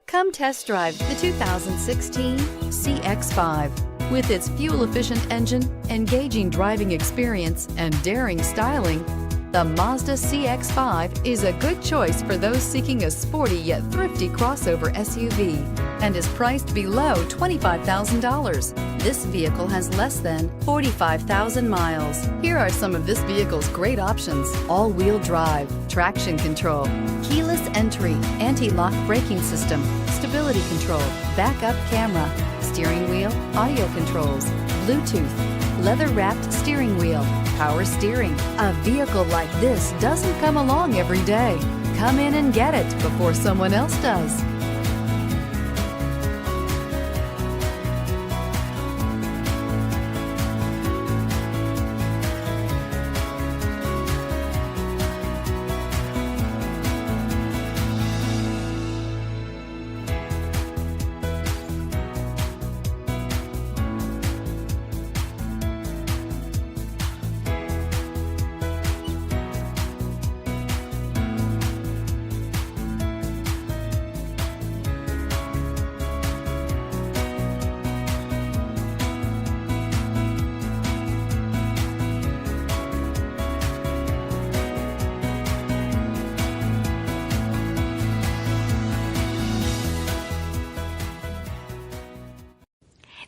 Come test drive the 2016 CX-5. With its fuel-efficient engine, engaging driving experience, and daring styling, the Mazda CX-5 is a good choice for those seeking a sporty yet thrifty crossover SUV and is priced below $25,000. This vehicle has less than 45,000 miles. Here are some of this vehicle's great options: all-wheel drive, traction control, keyless entry, anti-lock braking system, stability control, backup camera, steering wheel audio controls, Bluetooth, leather-wrapped steering wheel, power steering. A vehicle like this doesn't come along every day. Come in and get it before someone else does.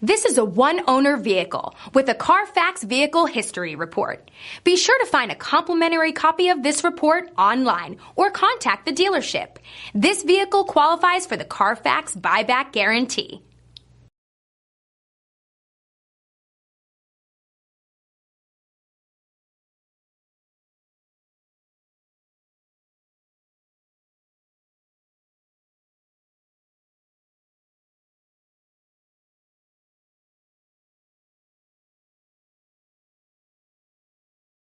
This is a one-owner vehicle with a Carfax Vehicle History Report. Be sure to find a complimentary copy of this report online or contact the dealership. This vehicle qualifies for the Carfax Buyback Guarantee.